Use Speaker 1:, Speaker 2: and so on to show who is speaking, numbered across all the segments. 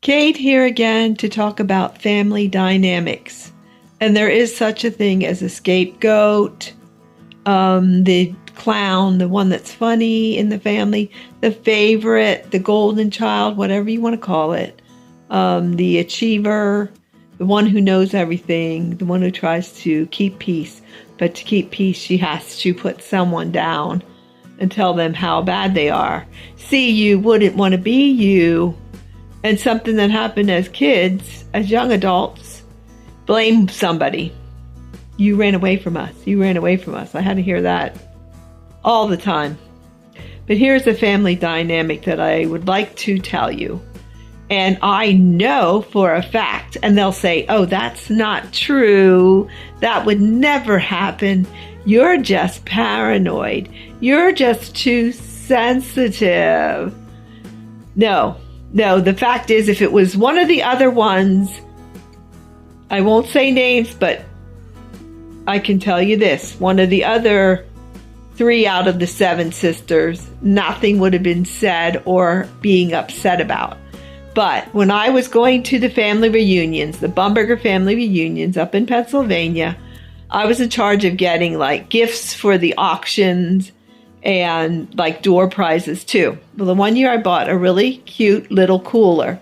Speaker 1: Kate here again to talk about family dynamics. And there is such a thing as a scapegoat, the clown, the one that's funny in the family, the favorite, the golden child, whatever you want to call it, the achiever, the one who knows everything, the one who tries to keep peace. But to keep peace, she has to put someone down and tell them how bad they are. See, you wouldn't want to be you. And something that happened as kids, as young adults, blame somebody. You ran away from us. You ran away from us. I had to hear that all the time. But here's a family dynamic that I would like to tell you. And I know for a fact, and they'll say, oh, that's not true. That would never happen. You're just paranoid. You're just too sensitive. No, the fact is, if it was one of the other ones, I won't say names, but I can tell you this. One of the other 3 out of the 7 sisters, nothing would have been said or being upset about. But when I was going to the family reunions, the Bumberger family reunions up in Pennsylvania, I was in charge of getting like gifts for the auctions and like door prizes too. Well, the one year I bought a really cute little cooler.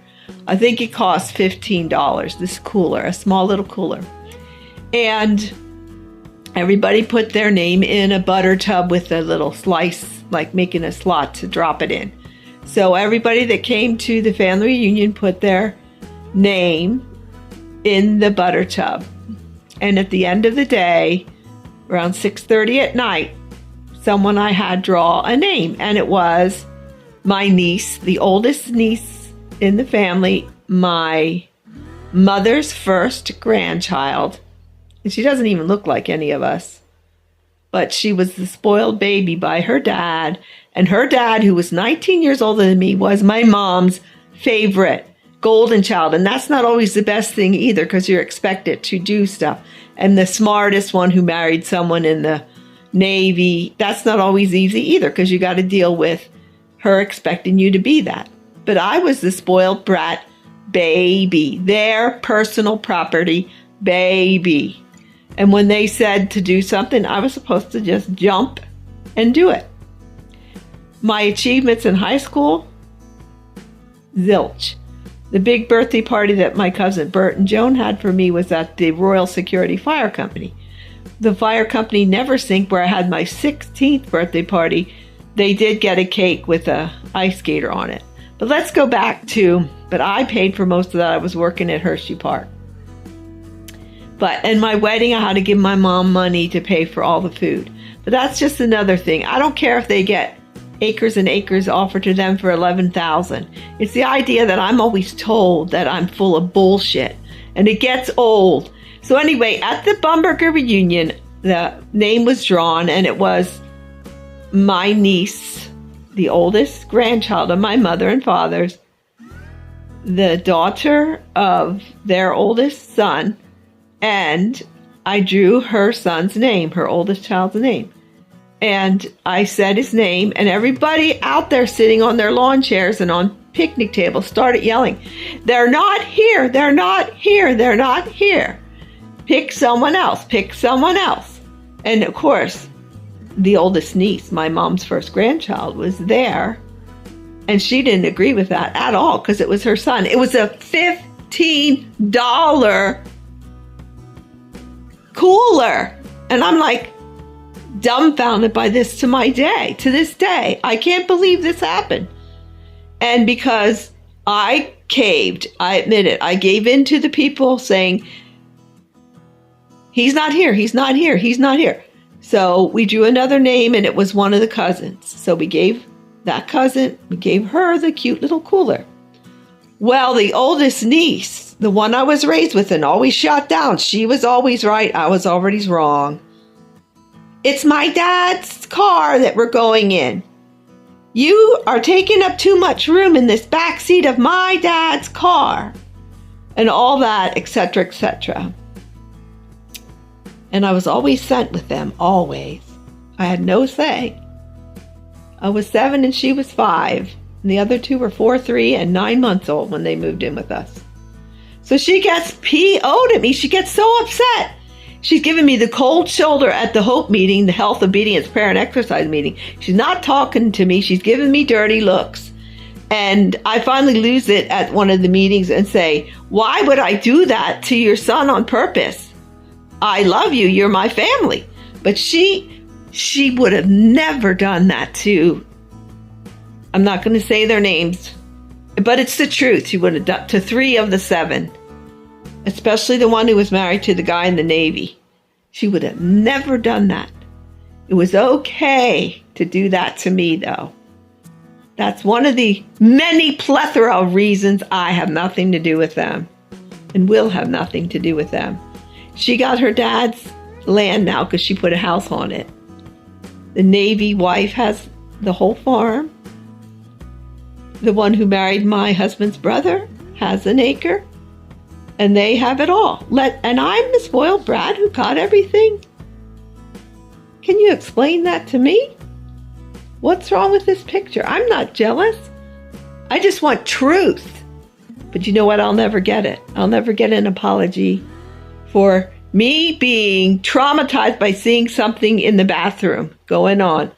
Speaker 1: I think it cost $15, this cooler, a small little cooler. And everybody put their name in a butter tub with a little slice, like making a slot to drop it in. So everybody that came to the family reunion put their name in the butter tub. And at the end of the day, around 6:30 at night, someone I had draw a name. And it was my niece, the oldest niece in the family, my mother's first grandchild. And she doesn't even look like any of us. But she was the spoiled baby by her dad. And her dad, who was 19 years older than me, was my mom's favorite golden child. And that's not always the best thing either, because you're expected to do stuff. And the smartest one who married someone in the Navy, that's not always easy either, because you got to deal with her expecting you to be that. But I was the spoiled brat baby, their personal property baby. And when they said to do something, I was supposed to just jump and do it. My achievements in high school, zilch. The big birthday party that my cousin Bert and Joan had for me was at the Royal Security Fire Company. The fire company never synced, where I had my 16th birthday party. They did get a cake with a ice skater on it. But let's go back to, but I paid for most of that. I was working at Hershey Park. But in my wedding, I had to give my mom money to pay for all the food. But that's just another thing. I don't care if they get acres and acres offered to them for $11,000. It's the idea that I'm always told that I'm full of bullshit. And it gets old. So anyway, at the Bumberger reunion, the name was drawn, and it was my niece, the oldest grandchild of my mother and father's, the daughter of their oldest son, and I drew her son's name, her oldest child's name. And I said his name, and everybody out there sitting on their lawn chairs and on picnic tables started yelling, "They're not here, they're not here, they're not here. Pick someone else, pick someone else." And of course, the oldest niece, my mom's first grandchild, was there. And she didn't agree with that at all, because it was her son. It was a $15 cooler. And I'm like, dumbfounded by this to this day. I can't believe this happened. And because I caved, I admit it, I gave in to the people saying, he's not here, he's not here, he's not here. So we drew another name, and it was one of the cousins. So we gave that cousin, we gave her the cute little cooler. Well, the oldest niece, the one I was raised with and always shot down, she was always right, I was always wrong. "It's my dad's car that we're going in. You are taking up too much room in this back seat of my dad's car." And all that, etc., etc. And I was always sent with them, always. I had no say. I was 7 and she was 5. And the other two were 4, 3, and 9 months old when they moved in with us. So she gets PO'd at me. She gets so upset. She's giving me the cold shoulder at the HOPE meeting, the Health, Obedience, Prayer, and Exercise meeting. She's not talking to me. She's giving me dirty looks. And I finally lose it at one of the meetings and say, why would I do that to your son on purpose? I love you. You're my family. But she would have never done that to, I'm not going to say their names, but it's the truth. She would have done to 3 of the 7, especially the one who was married to the guy in the Navy. She would have never done that. It was okay to do that to me, though. That's one of the many plethora of reasons I have nothing to do with them and will have nothing to do with them. She got her dad's land now because she put a house on it. The Navy wife has the whole farm. The one who married my husband's brother has an acre. And they have it all. And I'm the spoiled brat who got everything? Can you explain that to me? What's wrong with this picture? I'm not jealous. I just want truth. But you know what? I'll never get it. I'll never get an apology for me being traumatized by seeing something in the bathroom going on.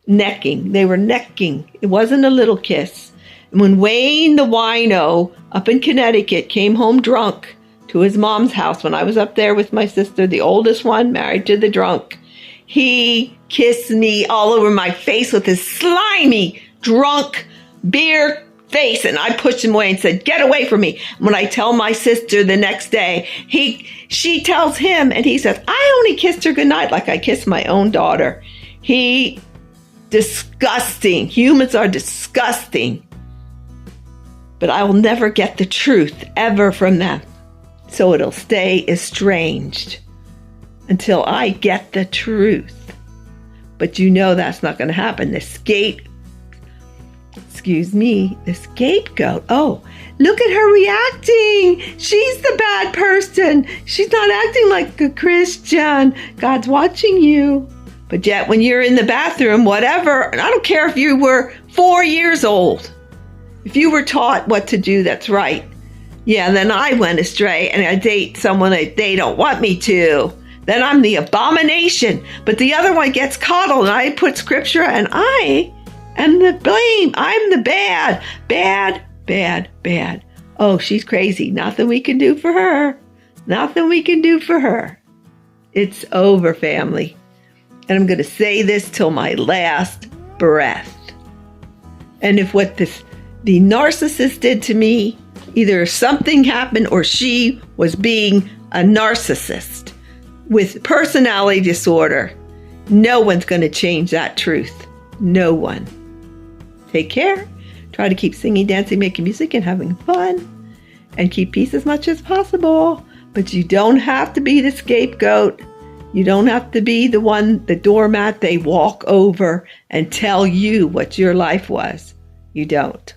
Speaker 1: Necking. They were necking. It wasn't a little kiss. And when Wayne the wino up in Connecticut came home drunk to his mom's house when I was up there with my sister, the oldest one, married to the drunk, he kissed me all over my face with his slimy, drunk, beer face. And I pushed him away and said, get away from me. When I tell my sister the next day, she tells him, and he says, I only kissed her goodnight like I kissed my own daughter. Disgusting. Humans are disgusting. But I will never get the truth ever from them. So it'll stay estranged until I get the truth. But you know that's not going to happen. The scapegoat. Oh, look at her reacting. She's the bad person. She's not acting like a Christian. God's watching you. But yet when you're in the bathroom, whatever, and I don't care if you were 4 years old, if you were taught what to do that's right, yeah, then I went astray and I date someone that they don't want me to, then I'm the abomination. But the other one gets coddled and I put scripture and I am the blame. I'm the bad. Oh, she's crazy. Nothing we can do for her. Nothing we can do for her. It's over, family. And I'm going to say this till my last breath. And if what the narcissist did to me, either something happened or she was being a narcissist with personality disorder, no one's going to change that truth. No one. Take care. Try to keep singing, dancing, making music, and having fun. And keep peace as much as possible. But you don't have to be the scapegoat. You don't have to be the one, the doormat they walk over and tell you what your life was. You don't.